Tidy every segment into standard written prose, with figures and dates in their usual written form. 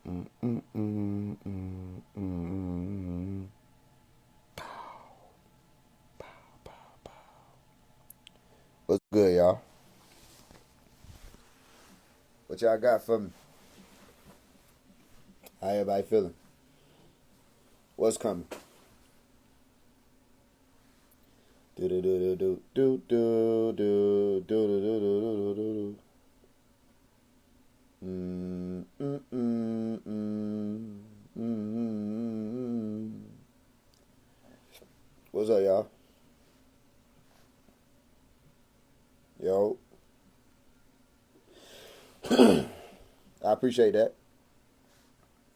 Mm, mm, mm, mm, mm. What's good, y'all? What y'all got for me? How everybody feeling? What's coming? Do do do do do do do do do do do do do. Mm, mm, mm, mm, mm. What's up, y'all? Yo, I appreciate that.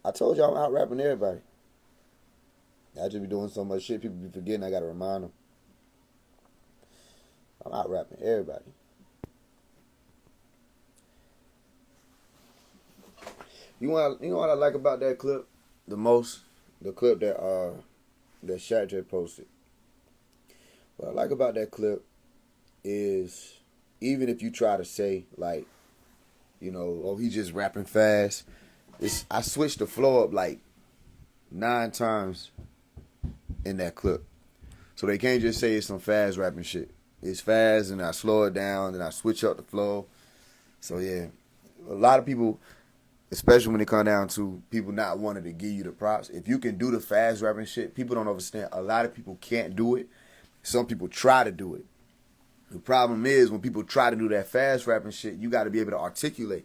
I told y'all I'm out rapping everybody. I just be doing so much shit, people be forgetting. I gotta remind them. I'm out rapping everybody. You know what I like about that clip the most? The clip that Shaq just posted. What I like about that clip is even if you try to say like, oh, he just rapping fast. I switched the flow up like 9 times in that clip, so they can't just say it's some fast rapping shit. It's fast, and I slow it down, and I switch up the flow. So yeah, a lot of people, especially when it come down to people not wanting to give you the props. If you can do the fast rapping shit, people don't understand. A lot of people can't do it. Some people try to do it. The problem is when people try to do that fast rapping shit, you got to be able to articulate.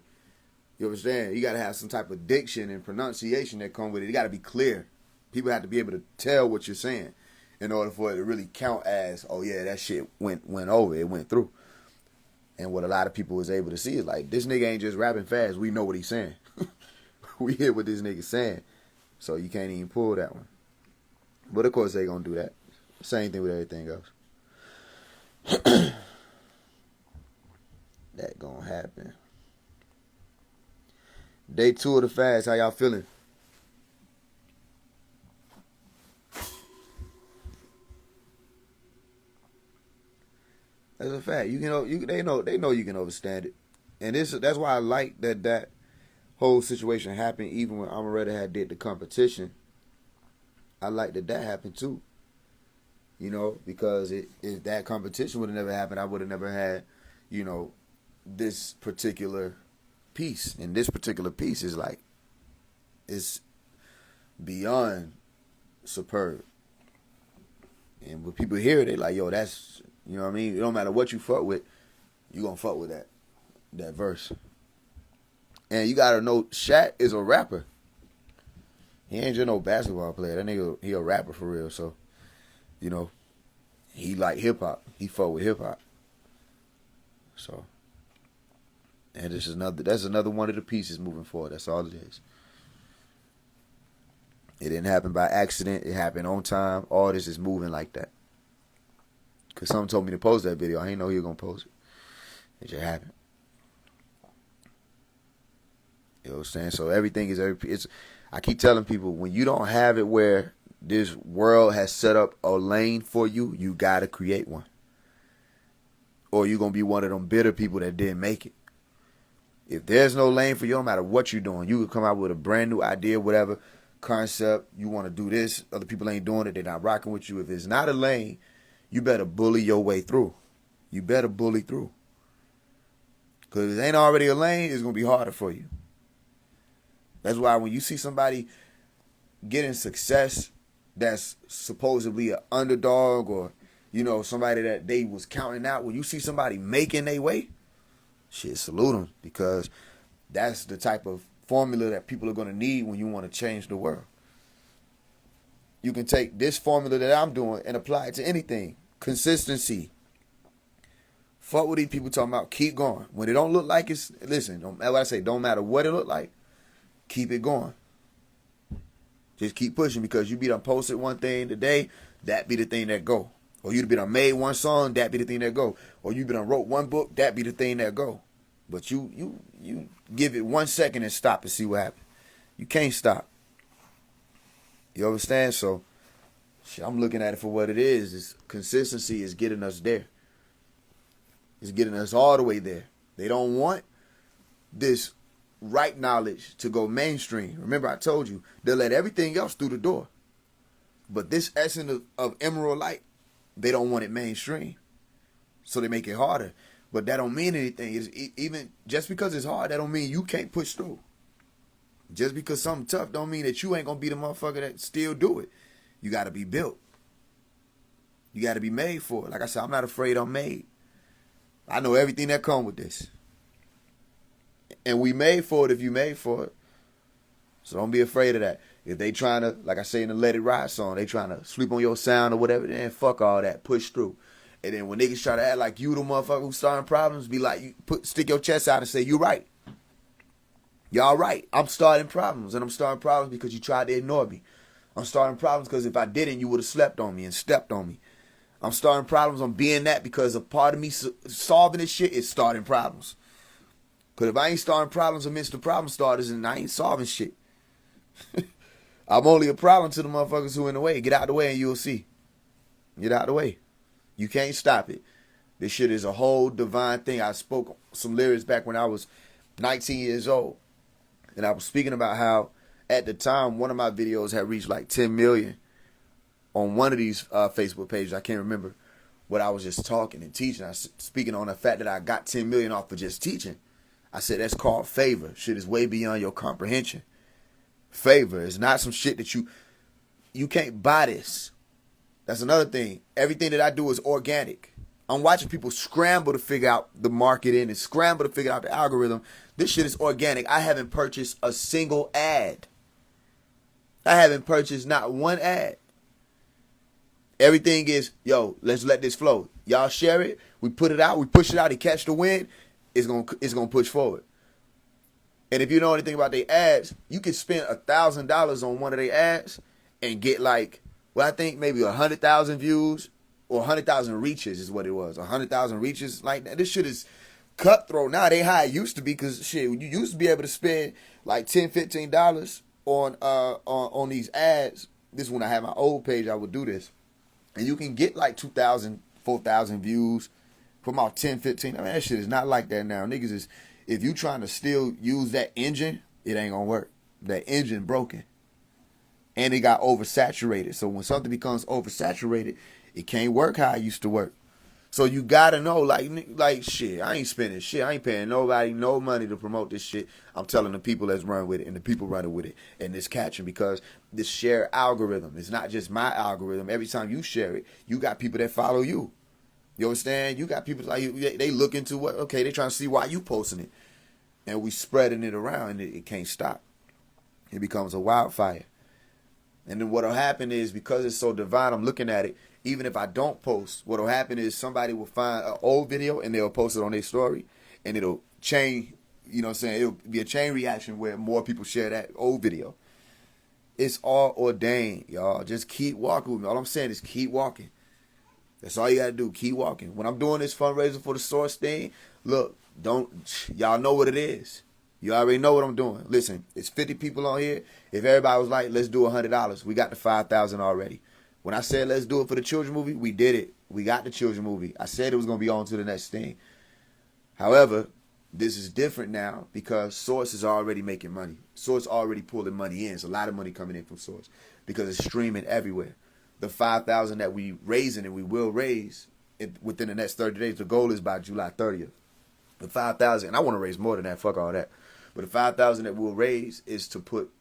You understand? You got to have some type of diction and pronunciation that come with it. It got to be clear. People have to be able to tell what you're saying in order for it to really count as, oh yeah, that shit went over. It went through. And what a lot of people was able to see is like, this nigga ain't just rapping fast. We know what he's saying. We hear what this nigga's saying. So you can't even pull that one. But of course they gonna do that. Same thing with everything else. That gonna happen. Day 2 of the fast. How y'all feeling? That's a fact. They know you can overstand it, and that's why I like that whole situation happened. Even when Amaretta had did the competition, I like that happened too. Because if that competition would have never happened, I would have never had, you know, this particular piece. And this particular piece is like, it's beyond superb. And when people hear it, they like, yo, that's, you know what I mean? It don't matter what you fuck with, you gonna fuck with that verse. And you gotta know, Shaq is a rapper. He ain't just no basketball player. That nigga, he a rapper for real. So, you know, he like hip hop. He fuck with hip hop. So, and that's another one of the pieces moving forward. That's all it is. It didn't happen by accident. It happened on time. All this is moving like that. Cause someone told me to post that video. I didn't know he was gonna post it. It just happened. You know what I'm saying? So everything is it's. I keep telling people, when you don't have it where this world has set up a lane for you, you gotta create one. Or you're gonna be one of them bitter people that didn't make it. If there's no lane for you, no matter what you're doing, you could come out with a brand new idea, whatever concept you want to do. This other people ain't doing it. They're not rocking with you. If it's not a lane, you better bully your way through. You better bully through. Because if it ain't already a lane, it's gonna be harder for you. That's why when you see somebody getting success that's supposedly an underdog, or somebody that they was counting out, when you see somebody making their way, shit, salute them, because that's the type of formula that people are going to need when you want to change the world. You can take this formula that I'm doing and apply it to anything. Consistency. Fuck what these people talking about. Keep going. When it don't look like it's, listen, what I say, don't matter what it look like, keep it going. Just keep pushing, because you be done posted one thing today, that be the thing that go. Or you be done made one song, that be the thing that go. Or you be done wrote one book, that be the thing that go. But you give it 1 second and stop and see what happens. You can't stop. You understand? So, I'm looking at it for what it is. It's consistency is getting us there. It's getting us all the way there. They don't want this right knowledge to go mainstream. Remember, I told you, they'll let everything else through the door. But this essence of Emerald Light, they don't want it mainstream. So they make it harder. But that don't mean anything. Even just because it's hard, that don't mean you can't push through. Just because something tough don't mean that you ain't going to be the motherfucker that still do it. You got to be built. You got to be made for it. Like I said, I'm not afraid I'm made. I know everything that come with this. And we made for it if you made for it. So don't be afraid of that. If they trying to, like I say in the Let It Ride song, they trying to sleep on your sound or whatever, then fuck all that. Push through. And then when niggas try to act like you the motherfucker who's starting problems, be like, stick your chest out and say, you right. Y'all right. I'm starting problems. And I'm starting problems because you tried to ignore me. I'm starting problems because if I didn't, you would have slept on me and stepped on me. I'm starting problems on being that because a part of me solving this shit is starting problems. Because if I ain't starting problems amidst the problem starters, then I ain't solving shit. I'm only a problem to the motherfuckers who in the way. Get out the way and you'll see. Get out the way. You can't stop it. This shit is a whole divine thing. I spoke some lyrics back when I was 19 years old. And I was speaking about how at the time one of my videos had reached like 10 million on one of these Facebook pages. I can't remember what I was just talking and teaching. I was speaking on the fact that I got 10 million off of just teaching. I said that's called favor. Shit is way beyond your comprehension. Favor is not some shit that you can't buy this. That's another thing. Everything that I do is organic. I'm watching people scramble to figure out the marketing and scramble to figure out the algorithm. This shit is organic. I haven't purchased a single ad. I haven't purchased not one ad. Everything is, yo, let's let this flow. Y'all share it. We put it out. We push it out. He catch the wind. It's gonna push forward. And if you know anything about their ads, you can spend $1,000 on one of their ads and get like, well, I think maybe 100,000 views or 100,000 reaches is what it was. 100,000 reaches like that. This shit is cutthroat now. It ain't how it used to be because shit, you used to be able to spend like $10, $15 on these ads. This is when I had my old page. I would do this, and you can get like 2,000, 4,000 views from about 10, 15. I mean, that shit is not like that now. Niggas is, if you trying to still use that engine, it ain't gonna work. That engine broken. And it got oversaturated. So when something becomes oversaturated, it can't work how it used to work. So you gotta know, like shit, I ain't spending shit. I ain't paying nobody no money to promote this shit. I'm telling the people that's run with it and the people running with it and it's catching because this share algorithm is not just my algorithm. Every time you share it, you got people that follow you. You understand? You got people like they look into what, okay, they trying to see why you posting it. And we spreading it around and it can't stop. It becomes a wildfire. And then what'll happen is because it's so divine, I'm looking at it, even if I don't post, what'll happen is somebody will find an old video and they'll post it on their story and it'll chain, you know what I'm saying? It'll be a chain reaction where more people share that old video. It's all ordained, y'all. Just keep walking with me. All I'm saying is keep walking. That's all you gotta do. Keep walking. When I'm doing this fundraiser for the source thing, look, y'all know what it is. You already know what I'm doing. Listen, it's 50 people on here. If everybody was like, let's do $100, we got the 5,000 already. When I said let's do it for the children movie, we did it. We got the children movie. I said it was gonna be on to the next thing. However, this is different now because Source is already making money. Source already pulling money in. There's a lot of money coming in from Source because it's streaming everywhere. The 5,000 that we raising and we will raise within the next 30 days. The goal is by July 30th. The 5,000, and I want to raise more than that. Fuck all that. But the 5,000 that we'll raise is to put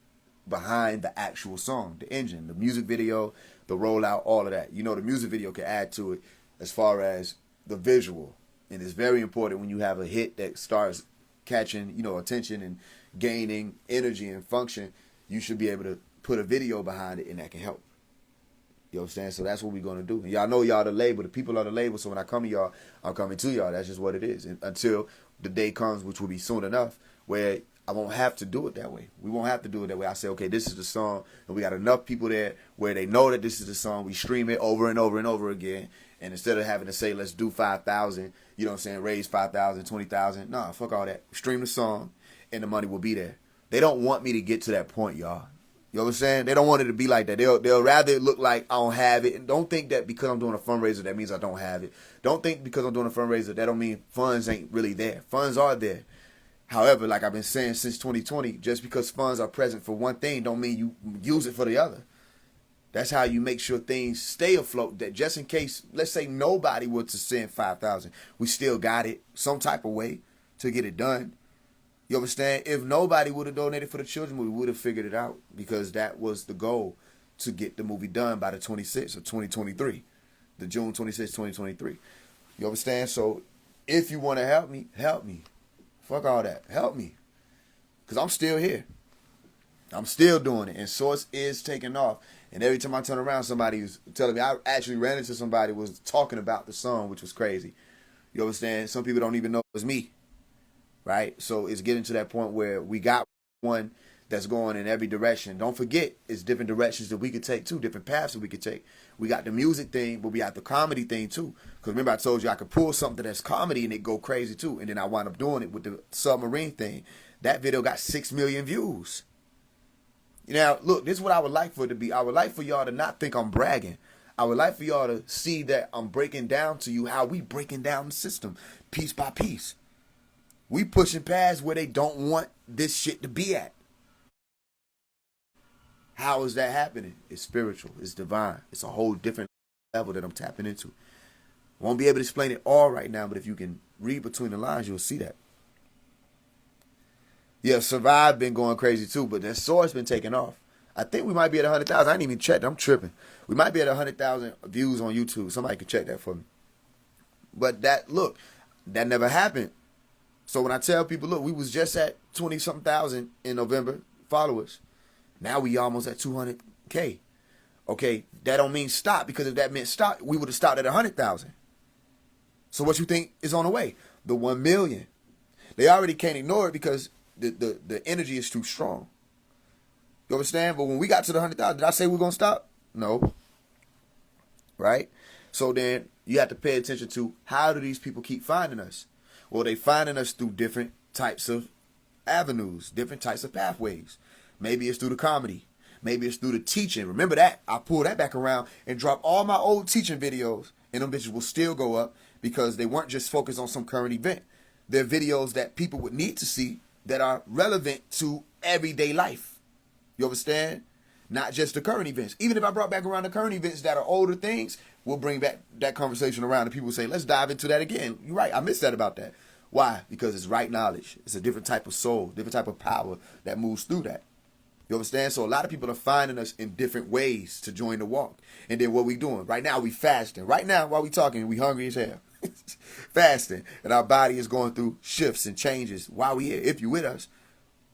behind the actual song, the engine, the music video, the rollout, all of that. You know, the music video can add to it as far as the visual. And it's very important when you have a hit that starts catching, you know, attention and gaining energy and function. You should be able to put a video behind it, and that can help. You understand? So that's what we're going to do. And y'all know y'all the label. The people are the label. So when I come to y'all, I'm coming to y'all. That's just what it is. And until the day comes, which will be soon enough, where I won't have to do it that way. We won't have to do it that way. I say, okay, this is the song. And we got enough people there where they know that this is the song. We stream it over and over and over again. And instead of having to say, let's do 5,000, you know what I'm saying, raise 5,000, 20,000. Nah, fuck all that. Stream the song and the money will be there. They don't want me to get to that point, y'all. You know what I'm saying? They don't want it to be like that. They'll rather it look like I don't have it. And don't think that because I'm doing a fundraiser, that means I don't have it. Don't think because I'm doing a fundraiser, that don't mean funds ain't really there. Funds are there. However, like I've been saying since 2020, just because funds are present for one thing don't mean you use it for the other. That's how you make sure things stay afloat. That just in case, let's say nobody were to send 5,000, we still got it some type of way to get it done. You understand? If nobody would have donated for the children, we would have figured it out, because that was the goal, to get the movie done by the 26th of 2023, the June 26th, 2023. You understand? So if you want to help me, help me. Fuck all that. Help me, because I'm still here. I'm still doing it, and Source is taking off. And every time I turn around, somebody was telling me. I actually ran into somebody who was talking about the song, which was crazy. You understand? Some people don't even know it was me, right? So it's getting to that point where we got one that's going in every direction. Don't forget, it's different directions that we could take too, different paths that we could take. We got the music thing, but we got the comedy thing too. Because remember, I told you I could pull something that's comedy and it go crazy too. And then I wound up doing it with the submarine thing. That video got 6 million views. Now, look, this is what I would like for it to be. I would like for y'all to not think I'm bragging. I would like for y'all to see that I'm breaking down to you how we breaking down the system piece by piece. We pushing past where they don't want this shit to be at. How is that happening? It's spiritual. It's divine. It's a whole different level that I'm tapping into. Won't be able to explain it all right now, but if you can read between the lines, you'll see that. Yeah, Survive been going crazy too, but that Source been taking off. I think we might be at 100,000. I didn't even check. I'm tripping. We might be at 100,000 views on YouTube. Somebody can check that for me. But that never happened. So when I tell people, look, we was just at 20-something thousand in November followers. Now we almost at 200K. Okay, that don't mean stop, because if that meant stop, we would have stopped at 100,000. So what you think is on the way? The 1 million. They already can't ignore it because the energy is too strong. You understand? But when we got to the 100,000, did I say we're going to stop? No. Right? So then you have to pay attention to, how do these people keep finding us? Well, they finding us through different types of avenues, different types of pathways. Maybe it's through the comedy. Maybe it's through the teaching. Remember that? I pull that back around and drop all my old teaching videos, and them bitches will still go up, because they weren't just focused on some current event. They're videos that people would need to see, that are relevant to everyday life. You understand? Not just the current events. Even if I brought back around the current events that are older things, we'll bring back that conversation around, and people will say, let's dive into that again. You're right. I missed that about that. Why? Because it's right knowledge. It's a different type of soul, different type of power that moves through that. You understand? So a lot of people are finding us in different ways to join the walk. And then what we doing? Right now we fasting. Right now while we talking, we hungry as hell. Fasting. And our body is going through shifts and changes while we here. If you with us,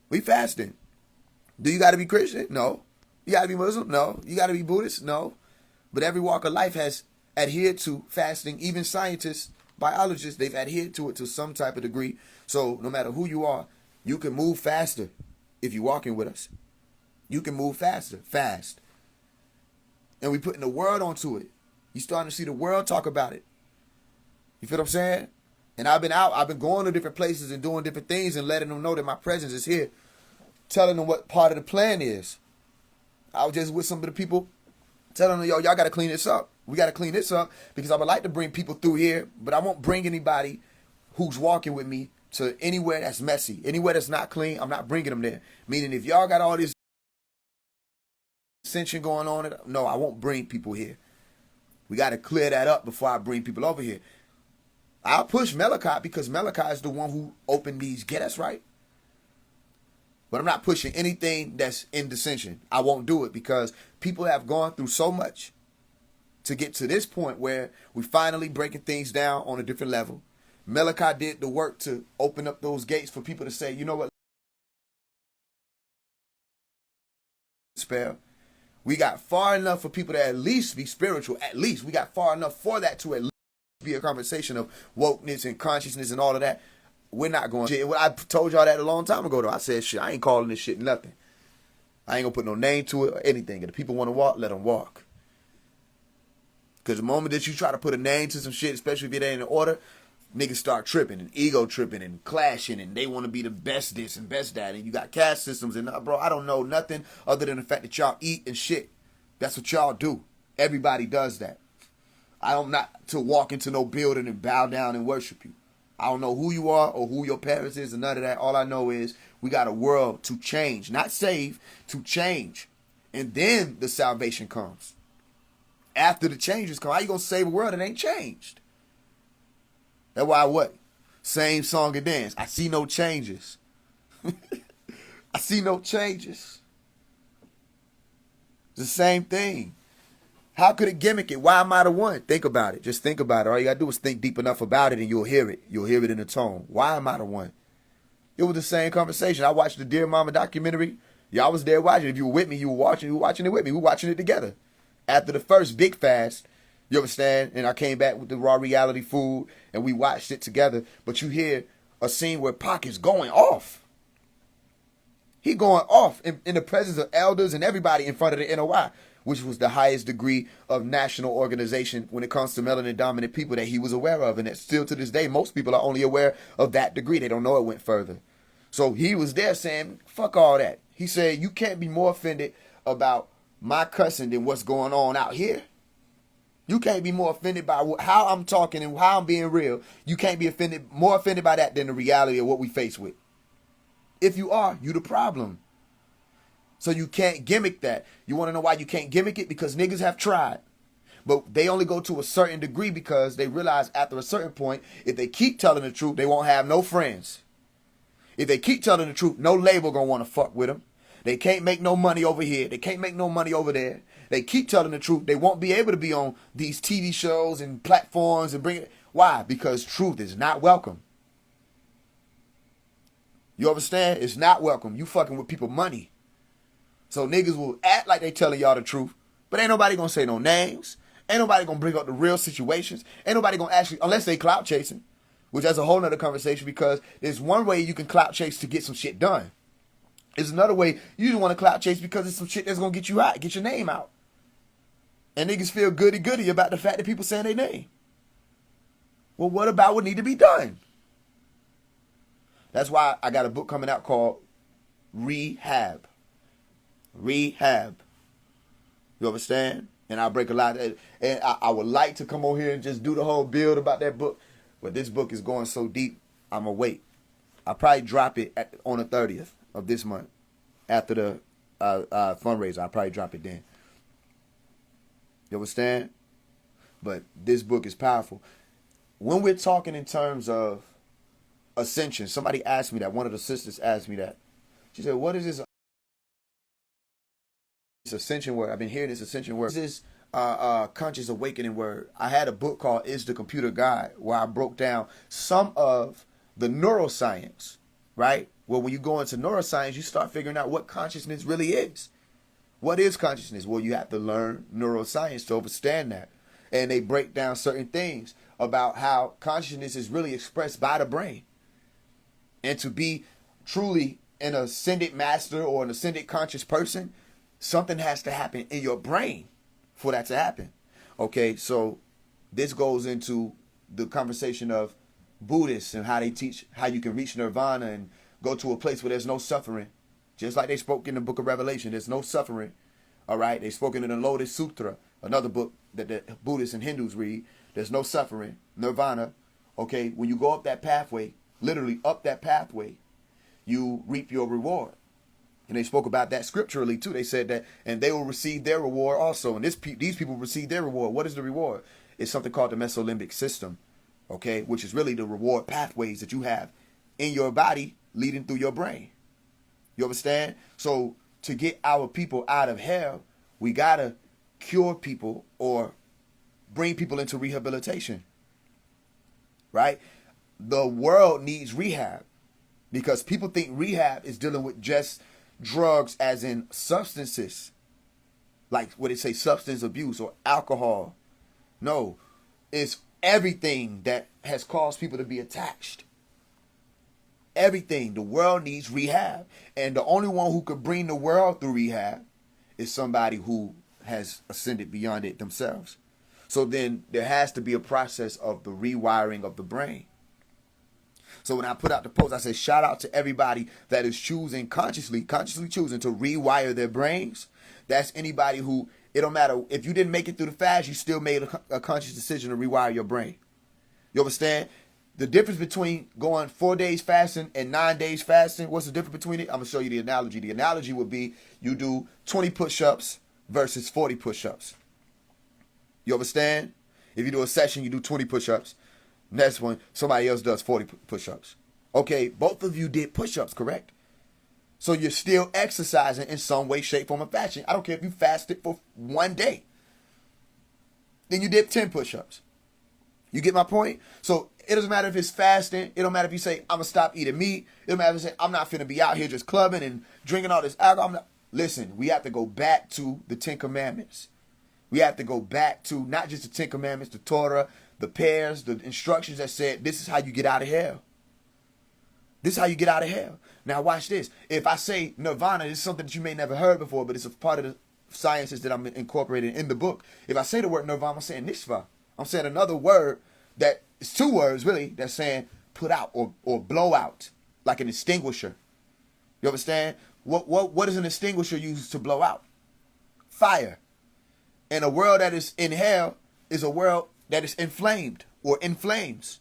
we fasting. Do you got to be Christian? No. You got to be Muslim? No. You got to be Buddhist? No. But every walk of life has adhered to fasting. Even scientists, biologists, they've adhered to it to some type of degree. So no matter who you are, you can move faster if you're walking with us. You can move faster, fast. And we putting the word onto it. You starting to see the world talk about it. You feel what I'm saying? And I've been going to different places and doing different things and letting them know that my presence is here. Telling them what part of the plan is. I was just with some of the people telling them, yo, y'all got to clean this up. We got to clean this up, because I would like to bring people through here, but I won't bring anybody who's walking with me to anywhere that's messy. Anywhere that's not clean, I'm not bringing them there. Meaning if y'all got all this ascension going on, no, I won't bring people here. We got to clear that up before I bring people over here. I'll push Melachot, because Melachot is the one who opened these. Get us right. But I'm not pushing anything that's in dissension. I won't do it, because people have gone through so much to get to this point where we finally breaking things down on a different level. Melachot did the work to open up those gates for people to say, you know what? Spell. We got far enough for people to at least be spiritual. At least we got far enough for that to at least be a conversation of wokeness and consciousness and all of that. We're not going to. I told y'all that a long time ago, though. I said, shit, I ain't calling this shit nothing. I ain't going to put no name to it or anything. If the people want to walk, let them walk. Because the moment that you try to put a name to some shit, especially if it ain't in order, niggas start tripping and ego tripping and clashing, and they want to be the best this and best that. And you got caste systems. And bro, I don't know nothing other than the fact that y'all eat and shit. That's what y'all do. Everybody does that. I'm not to walk into no building and bow down and worship you. I don't know who you are or who your parents is or none of that. All I know is we got a world to change, not save, to change. And then the salvation comes. After the changes come, how you gonna save a world that ain't changed? That's why what? Same song and dance. I see no changes. I see no changes. It's the same thing. How could it gimmick it? Why am I the one? Think about it. Just think about it. All you gotta do is think deep enough about it and you'll hear it. You'll hear it in the tone. Why am I the one? It was the same conversation. I watched the Dear Mama documentary. Y'all was there watching. If you were with me, you were watching it with me. We were watching it together. After the first big fast, you understand? And I came back with the raw reality food and we watched it together. But you hear a scene where Pac is going off. He going off in the presence of elders and everybody in front of the NOI, which was the highest degree of national organization when it comes to melanin dominant people that he was aware of. And that still to this day, most people are only aware of that degree. They don't know it went further. So he was there saying, fuck all that. He said, you can't be more offended about my cussing than what's going on out here. You can't be more offended by how I'm talking and how I'm being real. You can't be more offended by that than the reality of what we face with. If you are, you the problem. So you can't gimmick that. You want to know why you can't gimmick it? Because niggas have tried. But they only go to a certain degree because they realize after a certain point, if they keep telling the truth, they won't have no friends. If they keep telling the truth, no label gonna want to fuck with them. They can't make no money over here. They can't make no money over there. They keep telling the truth. They won't be able to be on these TV shows and platforms and bring it. Why? Because truth is not welcome. You understand? It's not welcome. You fucking with people money. So niggas will act like they telling y'all the truth, but ain't nobody gonna say no names. Ain't nobody gonna bring up the real situations. Ain't nobody gonna actually, unless they clout chasing, which that's a whole nother conversation because there's one way you can clout chase to get some shit done. There's another way you just want to clout chase because it's some shit that's gonna get you out, get your name out. And niggas feel goody about the fact that people saying their name. Well, what about what need to be done? That's why I got a book coming out called Rehab. Rehab. You understand? And I'll break a lot. And I would like to come on here and just do the whole build about that book. But this book is going so deep, I'm going to wait. I'll probably drop it on the 30th of this month. After the fundraiser, I'll probably drop it then. You understand? But this book is powerful. When we're talking in terms of ascension, somebody asked me that. One of the sisters asked me that. She said, what is this ascension word? I've been hearing this ascension word. What is this conscious awakening word? I had a book called Is the Computer God where I broke down some of the neuroscience, right? Well, when you go into neuroscience, you start figuring out what consciousness really is. What is consciousness? Well, you have to learn neuroscience to understand that. And they break down certain things about how consciousness is really expressed by the brain. And to be truly an ascended master or an ascended conscious person, something has to happen in your brain for that to happen. Okay, so this goes into the conversation of Buddhists and how they teach how you can reach nirvana and go to a place where there's no suffering. Just like they spoke in the book of Revelation, there's no suffering. All right, they spoken in the Lotus Sutra, another book that the Buddhists and Hindus read. There's no suffering, nirvana. Okay, when you go up that pathway, literally up that pathway, you reap your reward. And they spoke about that scripturally too. They said that, and they will receive their reward also. And these people receive their reward. What is the reward? It's something called the mesolimbic system, okay, which is really the reward pathways that you have in your body leading through your brain. You understand? So to get our people out of hell, we gotta cure people or bring people into rehabilitation, right? The world needs rehab because people think rehab is dealing with just drugs as in substances, like what they say, substance abuse or alcohol. No, it's everything that has caused people to be attached. Everything. The world needs rehab. And the only one who could bring the world through rehab is somebody who has ascended beyond it themselves. So then there has to be a process of the rewiring of the brain. So when I put out the post, I said, shout out to everybody that is choosing consciously choosing to rewire their brains. That's anybody who, it don't matter. If you didn't make it through the fast, you still made a conscious decision to rewire your brain. You understand? The difference between going 4 days fasting and 9 days fasting, what's the difference between it? I'm going to show you the analogy. The analogy would be you do 20 push-ups versus 40 push-ups. You understand? If you do a session, you do 20 push-ups. Next one, somebody else does 40 push-ups. Okay, both of you did push-ups, correct? So you're still exercising in some way, shape, form, or fashion. I don't care if you fasted for 1 day. Then you did 10 push-ups. You get my point? So it doesn't matter if it's fasting. It don't matter if you say, I'm going to stop eating meat. It don't matter if you say, I'm not finna be out here just clubbing and drinking all this alcohol. Listen, we have to go back to the 10 Commandments. We have to go back to not just the 10 Commandments, the Torah, the pairs, the instructions that said, this is how you get out of hell. This is how you get out of hell. Now watch this. If I say nirvana, it's something that you may never heard before, but it's a part of the sciences that I'm incorporating in the book. If I say the word nirvana, I'm saying nishva. I'm saying another word that is 2 words really that's saying put out or blow out, like an extinguisher. You understand? What is an extinguisher used to blow out? Fire. And a world that is in hell is a world that is inflamed or inflames.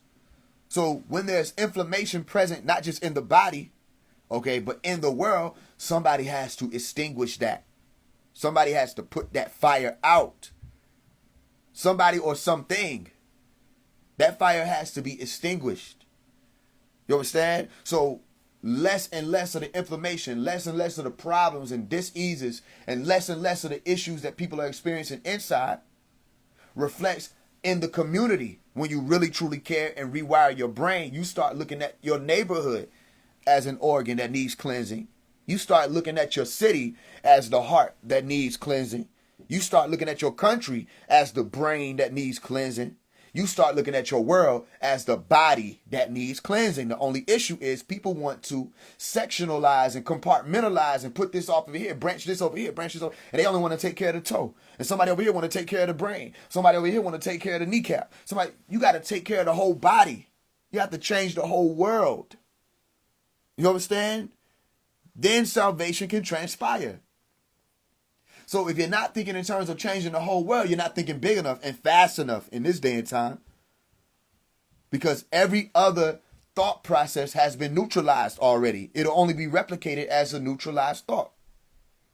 So when there's inflammation present, not just in the body, okay, but in the world, somebody has to extinguish that. Somebody has to put that fire out. Somebody or something. That fire has to be extinguished. You understand? So less and less of the inflammation, less and less of the problems and diseases, and less of the issues that people are experiencing inside reflects in the community. When you really truly care and rewire your brain, you start looking at your neighborhood as an organ that needs cleansing. You start looking at your city as the heart that needs cleansing. You start looking at your country as the brain that needs cleansing. You start looking at your world as the body that needs cleansing. The only issue is people want to sectionalize and compartmentalize and put this off over here, branch this over here, branch this over, and they only want to take care of the toe. And somebody over here want to take care of the brain. Somebody over here want to take care of the kneecap. You got to take care of the whole body. You have to change the whole world. You understand? Then salvation can transpire. So if you're not thinking in terms of changing the whole world, you're not thinking big enough and fast enough in this day and time. Because every other thought process has been neutralized already. It'll only be replicated as a neutralized thought.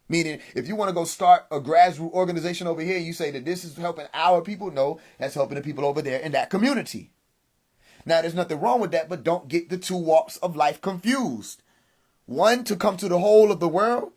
Meaning, if you want to go start a grassroots organization over here, you say that this is helping our people. No, that's helping the people over there in that community. Now, there's nothing wrong with that, but don't get the 2 walks of life confused. One, to come to the whole of the world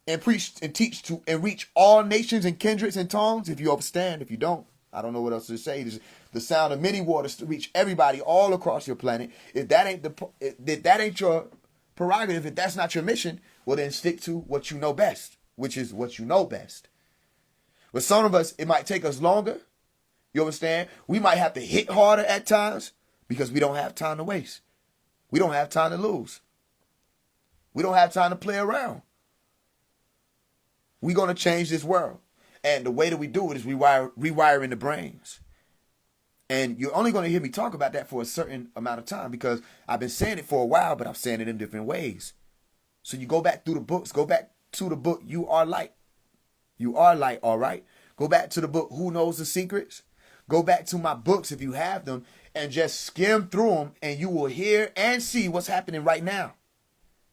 and preach and teach to and reach all nations and kindreds and tongues. If you understand, if you don't, I don't know what else to say. There's the sound of many waters to reach everybody all across your planet. If that ain't your prerogative, if that's not your mission, well then stick to what you know best, which is what you know best. But some of us, it might take us longer. You understand? We might have to hit harder at times because we don't have time to waste. We don't have time to lose. We don't have time to play around. We're going to change this world. And the way that we do it is rewiring the brains. And you're only going to hear me talk about that for a certain amount of time because I've been saying it for a while, but I'm saying it in different ways. So you go back through the books. Go back to the book, You Are Light. You Are Light, all right? Go back to the book, Who Knows the Secrets? Go back to my books if you have them and just skim through them and you will hear and see what's happening right now.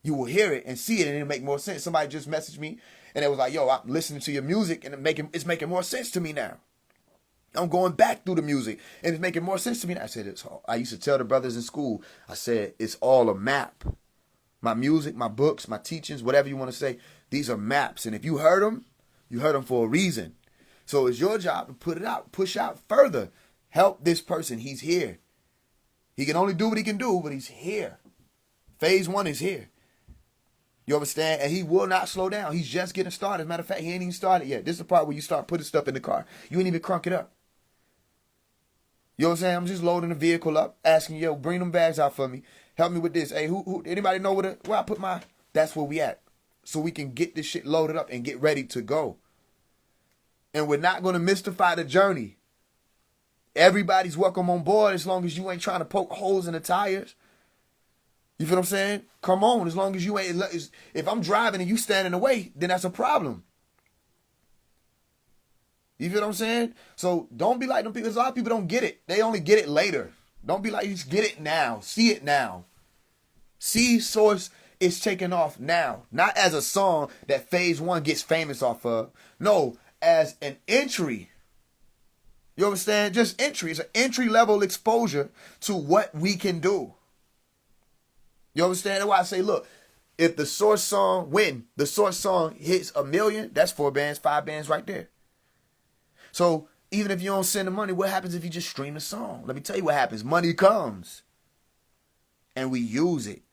You will hear it and see it and it'll make more sense. Somebody just messaged me and it was like, yo, I'm listening to your music and it's making more sense to me now. I'm going back through the music and it's making more sense to me now. I said, I used to tell the brothers in school, I said, it's all a map. My music, my books, my teachings, whatever you want to say, these are maps. And if you heard them for a reason. So it's your job to put it out, push out further. Help this person. He's here. He can only do what he can do, but he's here. Phase 1 is here. You understand? And he will not slow down. He's just getting started. As a matter of fact, he ain't even started yet. This is the part where you start putting stuff in the car. You ain't even crunk it up. You know what I'm saying? I'm just loading the vehicle up, asking, yo, bring them bags out for me. Help me with this. Hey, who anybody know where I put my... That's where we at. So we can get this shit loaded up and get ready to go. And we're not going to mystify the journey. Everybody's welcome on board as long as you ain't trying to poke holes in the tires. You feel what I'm saying? Come on, as long as you ain't... If I'm driving and you stand in the way, then that's a problem. You feel what I'm saying? So don't be like them people. A lot of people don't get it. They only get it later. Don't be like, just get it now. See it now. See Source is taking off now. Not as a song that Phase One gets famous off of. No, as an entry. You understand? Just entry. It's an entry level exposure to what we can do. You understand? That's why I say, look, if the Source song, when the Source song hits 1 million, that's 4 bands, 5 bands right there. So even if you don't send the money, what happens if you just stream the song? Let me tell you what happens. Money comes. And we use it.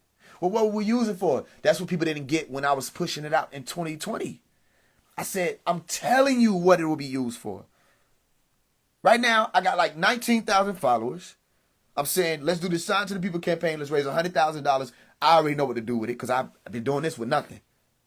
Well, what would we use it for? That's what people didn't get when I was pushing it out in 2020. I said, I'm telling you what it will be used for. Right now, I got like 19,000 followers. I'm saying, let's do the Sign to the People campaign. Let's raise $100,000. I already know what to do with it because I've been doing this with nothing.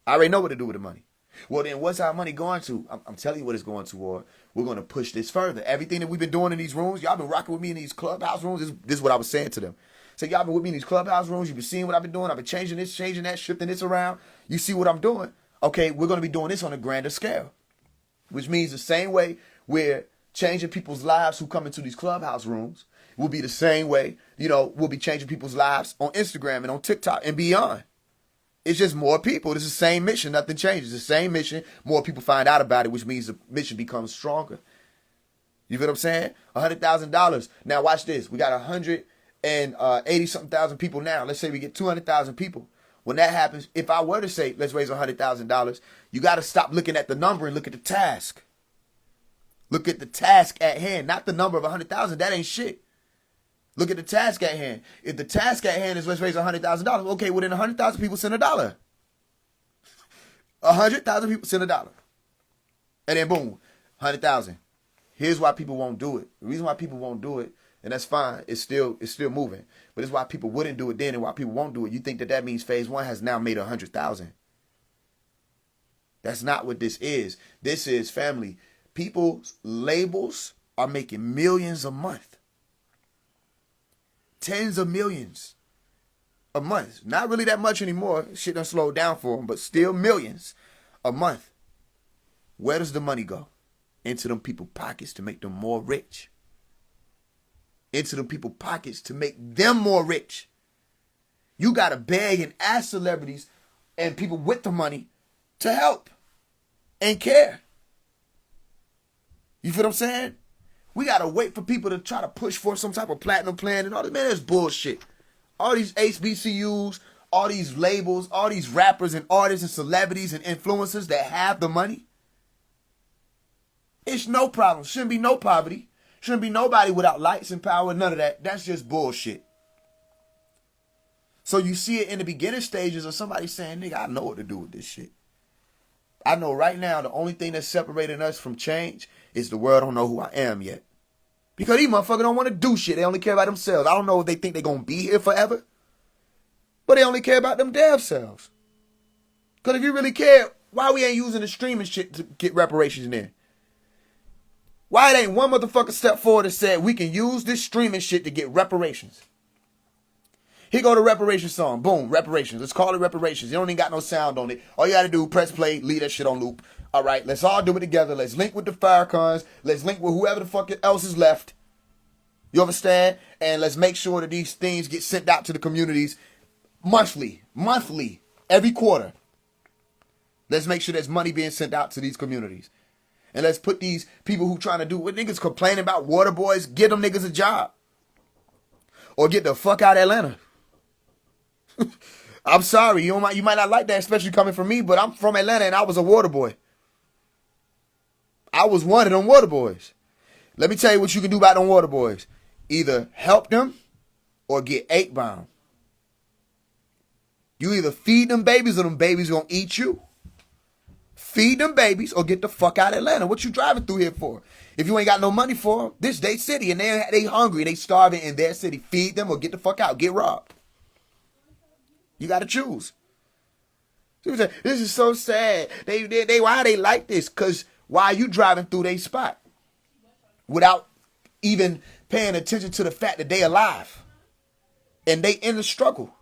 I already know what to do with the money. Well, then what's our money going to? I'm telling you what it's going to, or we're going to push this further. Everything that we've been doing in these rooms, y'all been rocking with me in these clubhouse rooms. This is what I was saying to them. So y'all been with me in these clubhouse rooms. You've been seeing what I've been doing. I've been changing this, changing that, shifting this around. You see what I'm doing. Okay, we're going to be doing this on a grander scale, which means the same way we're changing people's lives who come into these clubhouse rooms will be the same way, we'll be changing people's lives on Instagram and on TikTok and beyond. It's just more people. It's the same mission. Nothing changes. The same mission. More people find out about it, which means the mission becomes stronger. You feel what I'm saying? $100,000. Now watch this. We got 180-something thousand people now. Let's say we get 200,000 people. When that happens, if I were to say, let's raise $100,000, you got to stop looking at the number and look at the task. Look at the task at hand, not the number of 100,000. That ain't shit. Look at the task at hand. If the task at hand is let's raise $100,000, okay, well then 100,000 people send $1. 100,000 people send $1. And then boom, 100,000. Here's why people won't do it. The reason why people won't do it, and that's fine, it's still moving. But it's why people wouldn't do it then and why people won't do it. You think that means Phase One has now made 100,000. That's not what this is. This is, family, people's labels are making millions a month. Tens of millions a month. Not really that much anymore. Shit done slowed down for them, but still millions a month. Where does the money go? Into them people pockets to make them more rich. Into them people pockets to make them more rich. You got to beg and ask celebrities and people with the money to help and care. You feel what I'm saying? We got to wait for people to try to push for some type of platinum plan and all this. Man, that's bullshit. All these HBCUs, all these labels, all these rappers and artists and celebrities and influencers that have the money. It's no problem. Shouldn't be no poverty. Shouldn't be nobody without lights and power. None of that. That's just bullshit. So you see it in the beginning stages of somebody saying, nigga, I know what to do with this shit. I know right now the only thing that's separating us from change is the world don't know who I am yet. Because these motherfuckers don't want to do shit. They only care about themselves. I don't know if they think they're going to be here forever. But they only care about them damn selves. Because if you really care, why we ain't using the streaming shit to get reparations in there? Why it ain't one motherfucker step forward and said we can use this streaming shit to get reparations? Here go the reparation song. Boom, reparations. Let's call it reparations. You don't even got no sound on it. All you got to do, press play, leave that shit on loop. All right, let's all do it together. Let's link with the Farrakhan's. Let's link with whoever the fuck else is left. You understand? And let's make sure that these things get sent out to the communities monthly, every quarter. Let's make sure there's money being sent out to these communities. And let's put these people who trying to do what niggas complaining about water boys, get them niggas a job. Or get the fuck out of Atlanta. I'm sorry, you might not like that, especially coming from me, but I'm from Atlanta and I was a water boy. I was one of them water boys. Let me tell you what you can do about them water boys. Either help them or get 8 bound. You either feed them babies or them babies gonna eat you. Feed them babies or get the fuck out of Atlanta. What you driving through here for? If you ain't got no money for them, this they city and they hungry, they starving in their city. Feed them or get the fuck out, get robbed. You got to choose. This is so sad. They why they like this? Because why are you driving through their spot without even paying attention to the fact that they alive and they in the struggle?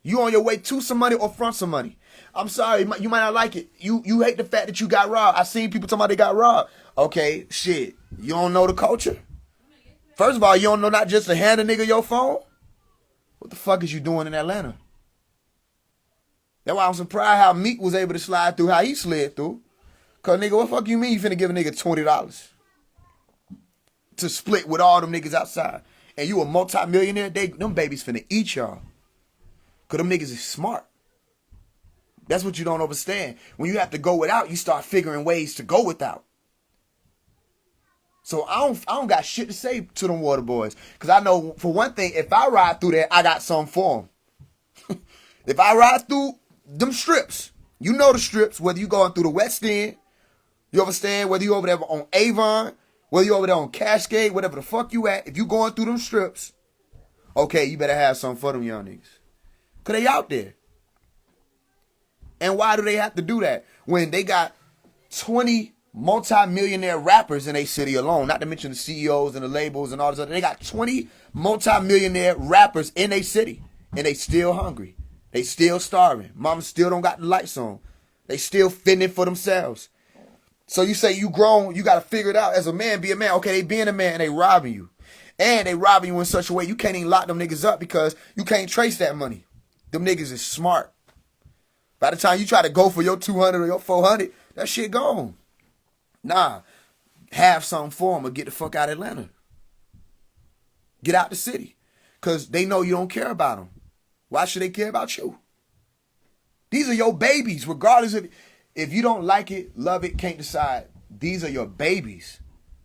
You on your way to some money or from some money. I'm sorry, you might not like it. You hate the fact that you got robbed. I seen people talking about they got robbed. Okay, shit. You don't know the culture. First of all, you don't know not just to hand a nigga your phone? What the fuck is you doing in Atlanta? That's why I'm surprised how Meek was able to slide through how he slid through. Cause nigga, what the fuck you mean you finna give a nigga $20 to split with all them niggas outside? And you a multi-millionaire, them babies finna eat y'all. Cause them niggas is smart. That's what you don't understand. When you have to go without, you start figuring ways to go without. So I don't got shit to say to them water boys. Cause I know for one thing, if I ride through there, I got something for them. If I ride through them strips, you know the strips, whether you going through the West End, you understand, whether you over there on Avon, whether you over there on Cascade, whatever the fuck you at, if you going through them strips, okay, you better have something for them young niggas. Cause they out there. And why do they have to do that? When they got 20 multi-millionaire rappers in a city alone, not to mention the CEOs and the labels and all this other. They got 20 multi-millionaire rappers in a city. And they still hungry. They still starving. Mama still don't got the lights on. They still fending for themselves. So you say you grown, you got to figure it out as a man, be a man. Okay, they being a man and they robbing you. And they robbing you in such a way you can't even lock them niggas up because you can't trace that money. Them niggas is smart. By the time you try to go for your 200 or your 400, that shit gone. Nah, have something for them or get the fuck out of Atlanta. Get out the city. Because they know you don't care about them. Why should they care about you? These are your babies, regardless of if you don't like it, love it, can't decide. These are your babies.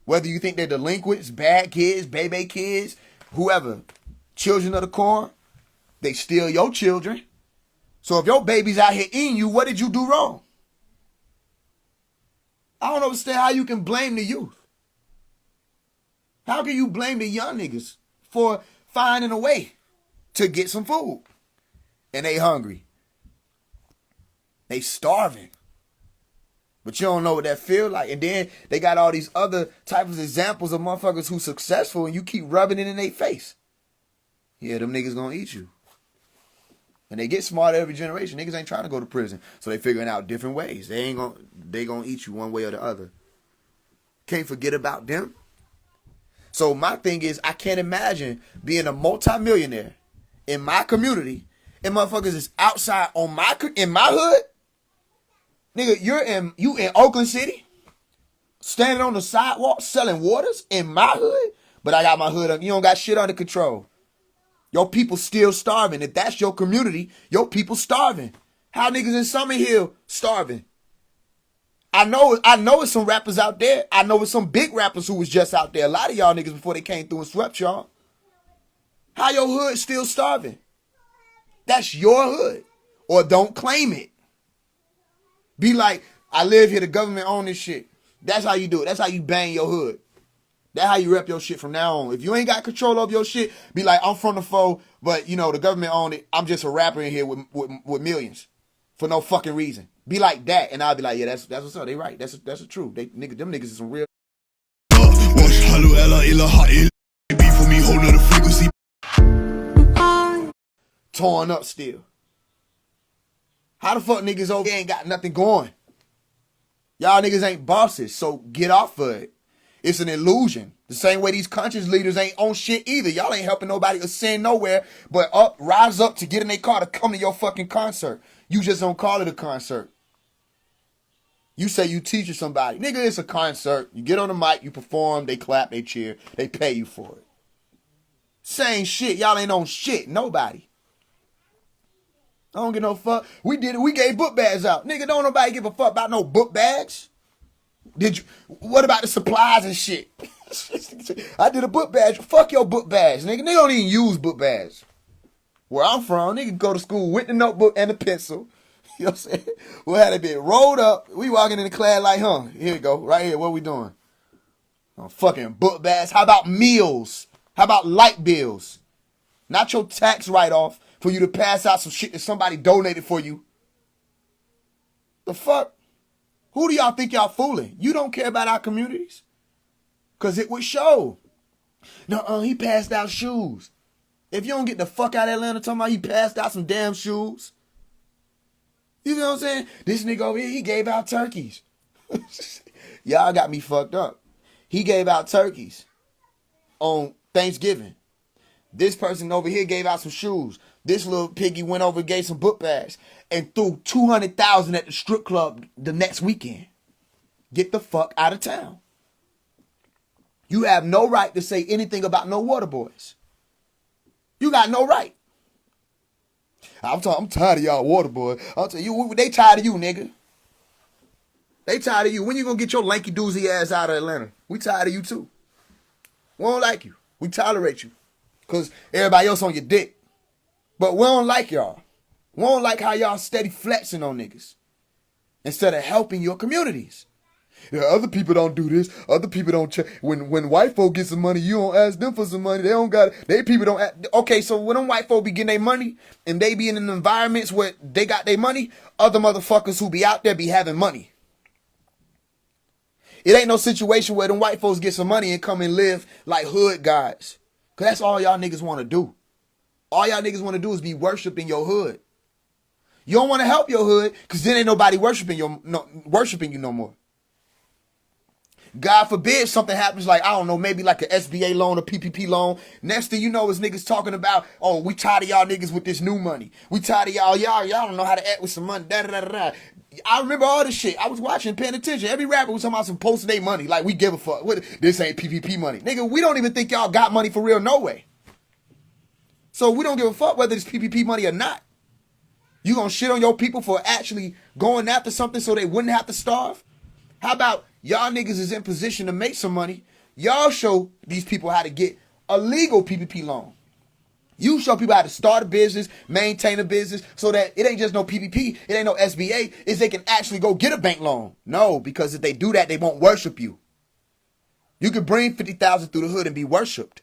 Whether you think they're delinquents, bad kids, baby kids, whoever, children of the corn, they still your children. So if your baby's out here eating you, what did you do wrong? I don't understand how you can blame the youth. How can you blame the young niggas for finding a way to get some food? And they hungry. They starving. But you don't know what that feel like. And then they got all these other types of examples of motherfuckers who successful and you keep rubbing it in their face. Yeah, them niggas gonna eat you. And they get smarter every generation. Niggas ain't trying to go to prison. So they figuring out different ways. They gonna eat you one way or the other. Can't forget about them. So my thing is, I can't imagine being a multimillionaire in my community and motherfuckers is outside in my hood. Nigga, you in Oakland City, standing on the sidewalk selling waters in my hood, but I got my hood up. You don't got shit under control. Your people still starving. If that's your community, your people starving. How niggas in Summer Hill starving? I know it's some rappers out there. I know it's some big rappers who was just out there. A lot of y'all niggas before they came through and swept y'all. How your hood still starving? That's your hood. Or don't claim it. Be like, I live here, the government own this shit. That's how you do it. That's how you bang your hood. That's how you rep your shit from now on. If you ain't got control of your shit, be like, I'm from the foe, but you know, the government own it. I'm just a rapper in here with millions. For no fucking reason. Be like that, and I'll be like, yeah, that's what's up. They right. That's the truth. Them niggas is some real. Torn up still. How the fuck niggas over here ain't got nothing going? Y'all niggas ain't bosses, so get off of it. It's an illusion. The same way these conscious leaders ain't on shit either. Y'all ain't helping nobody ascend nowhere, but rise up to get in their car to come to your fucking concert. You just don't call it a concert. You say you teaching somebody. Nigga, it's a concert. You get on the mic, you perform, they clap, they cheer, they pay you for it. Same shit. Y'all ain't on shit. Nobody. I don't give no fuck. We did it. We gave book bags out. Nigga, don't nobody give a fuck about no book bags. What about the supplies and shit? I did a book badge. Fuck your book bags, nigga. They don't even use book bags. Where I'm from, nigga go to school with the notebook and the pencil. You know what I'm saying? We had it been rolled up. We walking in the class like, here we go. Right here. What we doing? Oh, fucking book bags. How about meals? How about light bills? Not your tax write-off for you to pass out some shit that somebody donated for you. The fuck? Who do y'all think y'all fooling? You don't care about our communities? Because it would show. No, he passed out shoes. If you don't get the fuck out of Atlanta talking about he passed out some damn shoes. You know what I'm saying? This nigga over here, he gave out turkeys. Y'all got me fucked up. He gave out turkeys on Thanksgiving. This person over here gave out some shoes. This little piggy went over and gave some book bags and threw $200,000 at the strip club the next weekend. Get the fuck out of town. You have no right to say anything about no water boys. You got no right. I'm tired of y'all water boys. I'll tell you, they tired of you, nigga. They tired of you. When you gonna get your lanky doozy ass out of Atlanta? We tired of you too. We don't like you. We tolerate you. Because everybody else on your dick. But we don't like y'all. We don't like how y'all steady flexing on niggas. Instead of helping your communities. Yeah, other people don't do this. Other people don't check. When white folk get some money, you don't ask them for some money. They don't got it. They people don't ask. Okay, so when them white folk be getting their money and they be in environments where they got their money, other motherfuckers who be out there be having money. It ain't no situation where them white folks get some money and come and live like hood guys. Because that's all y'all niggas want to do. All y'all niggas want to do is be worshiped in your hood. You don't want to help your hood because then ain't nobody worshiping you no more. God forbid something happens like, I don't know, maybe like an SBA loan or PPP loan. Next thing you know is niggas talking about, oh, we tired of y'all niggas with this new money. We tired of y'all don't know how to act with some money. Da, da, da, da. I remember all this shit. I was watching, paying attention. Every rapper was talking about some posting their money. Like, we give a fuck. This ain't PPP money. Nigga, we don't even think y'all got money for real, no way. So we don't give a fuck whether it's PPP money or not. You gonna shit on your people for actually going after something so they wouldn't have to starve? How about y'all niggas is in position to make some money? Y'all show these people how to get a legal PPP loan. You show people how to start a business, maintain a business, so that it ain't just no PPP, it ain't no SBA, is they can actually go get a bank loan. No, because if they do that, they won't worship you. You can bring 50,000 through the hood and be worshipped.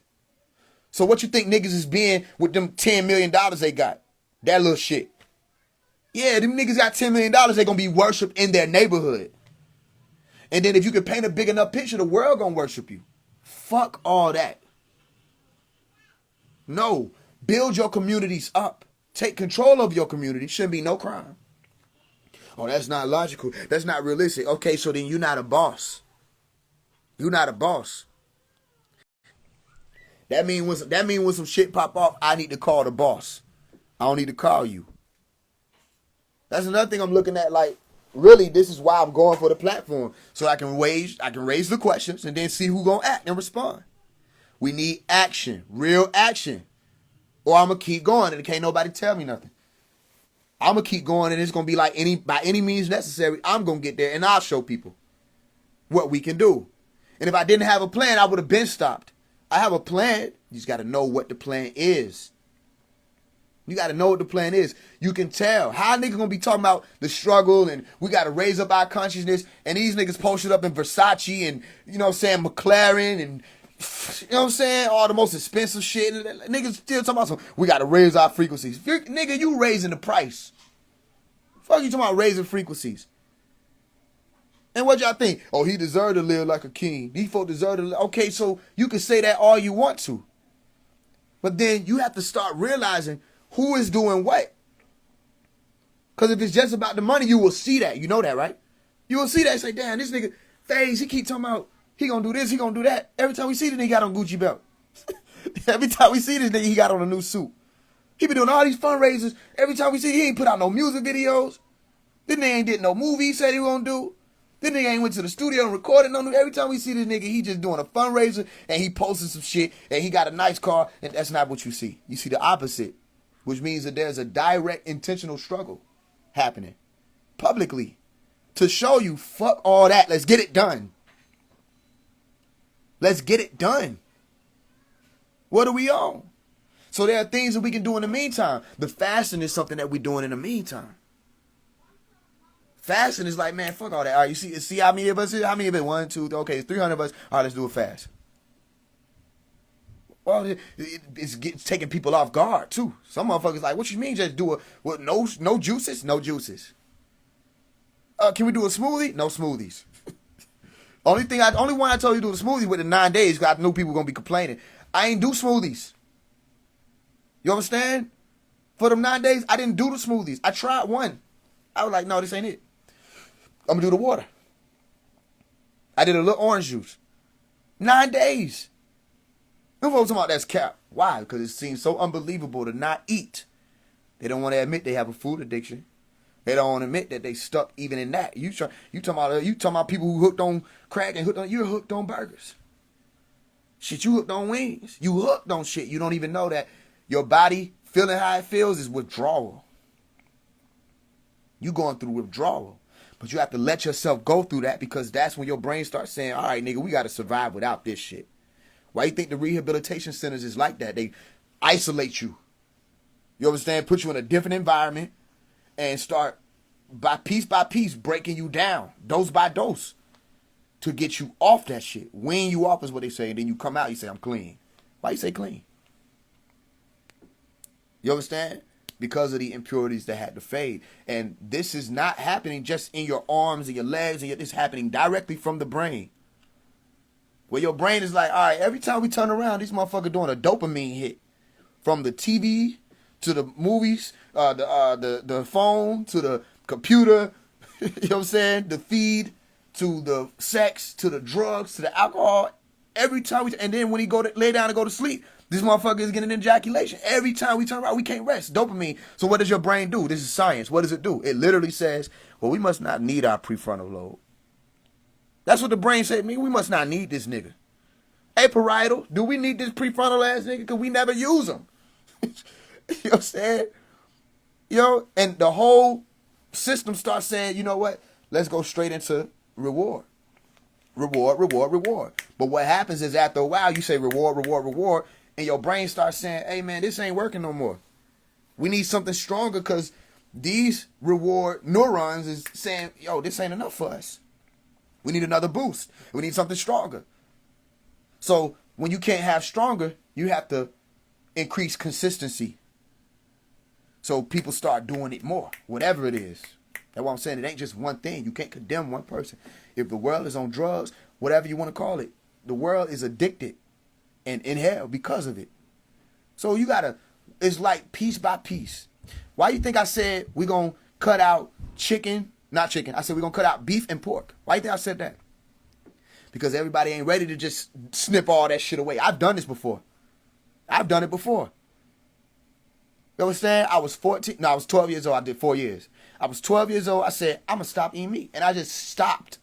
So what you think niggas is being with them $10 million they got? That little shit. Yeah, them niggas got $10 million, they gonna be worshipped in their neighborhood. And then if you can paint a big enough picture, the world gonna worship you. Fuck all that. No. Build your communities up. Take control of your community. Shouldn't be no crime. Oh, that's not logical. That's not realistic. Okay, so then you're not a boss. You're not a boss. That mean when some shit pop off, I need to call the boss. I don't need to call you. That's another thing I'm looking at. Like, really, this is why I'm going for the platform, so I can raise the questions and then see who gonna act and respond. We need action, real action, or I'm gonna keep going and can't nobody tell me nothing. I'm gonna keep going and it's gonna be like by any means necessary. I'm gonna get there and I'll show people what we can do. And if I didn't have a plan, I would have been stopped. I have a plan. You just got to know what the plan is. You got to know what the plan is. You can tell. How a nigga gonna be talking about the struggle and we got to raise up our consciousness and these niggas posted up in Versace and, you know what I'm saying, McLaren and, you know what I'm saying, all the most expensive shit. Niggas still talking about we got to raise our frequencies. Nigga, you raising the price. Fuck you talking about raising frequencies. And what y'all think? Oh, he deserved to live like a king. These folks deserve to live. Okay, so you can say that all you want to. But then you have to start realizing who is doing what. Because if it's just about the money, you will see that. You know that, right? You will see that and say, damn, this nigga, FaZe, he keep talking about, he gonna do this, he gonna do that. Every time we see this nigga, he got on Gucci belt. Every time we see this nigga, he got on a new suit. He been doing all these fundraisers. Every time we see, he ain't put out no music videos. This nigga ain't did no movie he said he gonna do. This nigga ain't went to the studio and recorded no new. Every time we see this nigga, he just doing a fundraiser and he posting some shit and he got a nice car, and that's not what you see. You see the opposite, which means that there's a direct intentional struggle happening publicly to show you, fuck all that. Let's get it done. Let's get it done. What are we on? So there are things that we can do in the meantime. The fasting is something that we're doing in the meantime. Fasting is like, man, fuck all that. All right, you see how many of us here? How many of it? 1, 2, okay, 300 of us. All right, let's do a fast. Well, it's taking people off guard, too. Some motherfuckers like, what you mean just do no juices? No juices. Can we do a smoothie? No smoothies. Only one I told you to do the smoothie with the 9 days because I knew people were going to be complaining. I ain't do smoothies. You understand? For them 9 days, I didn't do the smoothies. I tried one. I was like, no, this ain't it. I'm going to do the water. I did a little orange juice. 9 days. Them folks talking about that's cap. Why? Because it seems so unbelievable to not eat. They don't want to admit they have a food addiction. They don't want to admit that they stuck even in that. You talking about people who hooked on crack and you're hooked on burgers. Shit, you hooked on wings. You hooked on shit. You don't even know that your body feeling how it feels is withdrawal. You going through withdrawal. But you have to let yourself go through that, because that's when your brain starts saying, all right, nigga, we got to survive without this shit. Why you think the rehabilitation centers is like that? They isolate you. You understand? Put you in a different environment and start by piece breaking you down, dose by dose, to get you off that shit. Wean you off is what they say. And then you come out, you say, I'm clean. Why you say clean? You understand? Because of the impurities that had to fade. And this is not happening just in your arms and your legs. It's happening directly from the brain. Where your brain is like, all right, every time we turn around, these motherfuckers doing a dopamine hit. From the TV to the movies, the phone to the computer, you know what I'm saying? The feed to the sex to the drugs to the alcohol. Every time and then when he lay down and go to sleep, this motherfucker is getting an ejaculation. Every time we turn around, we can't rest. Dopamine. So what does your brain do? This is science. What does it do? It literally says, well, we must not need our prefrontal lobe. That's what the brain said. We must not need this nigga. Hey, parietal, do we need this prefrontal ass nigga? Because we never use him. You know what I'm saying? And the whole system starts saying, you know what? Let's go straight into reward. Reward. But what happens is after a while, you say reward, and your brain starts saying, hey, man, this ain't working no more. We need something stronger, because these reward neurons is saying, yo, this ain't enough for us. We need another boost. We need something stronger. So when you can't have stronger, you have to increase consistency. So people start doing it more, whatever it is. That's what I'm saying. It ain't just one thing. You can't condemn one person. If the world is on drugs, whatever you want to call it, the world is addicted and in hell because of it. So it's like piece by piece. Why you think I said we're going to cut out not chicken. I said we're going to cut out beef and pork. Why you think I said that? Because everybody ain't ready to just snip all that shit away. I've done this before. I've done it before. You understand? I was 12 years old. I did 4 years. I was 12 years old. I said, I'm going to stop eating meat. And I just stopped.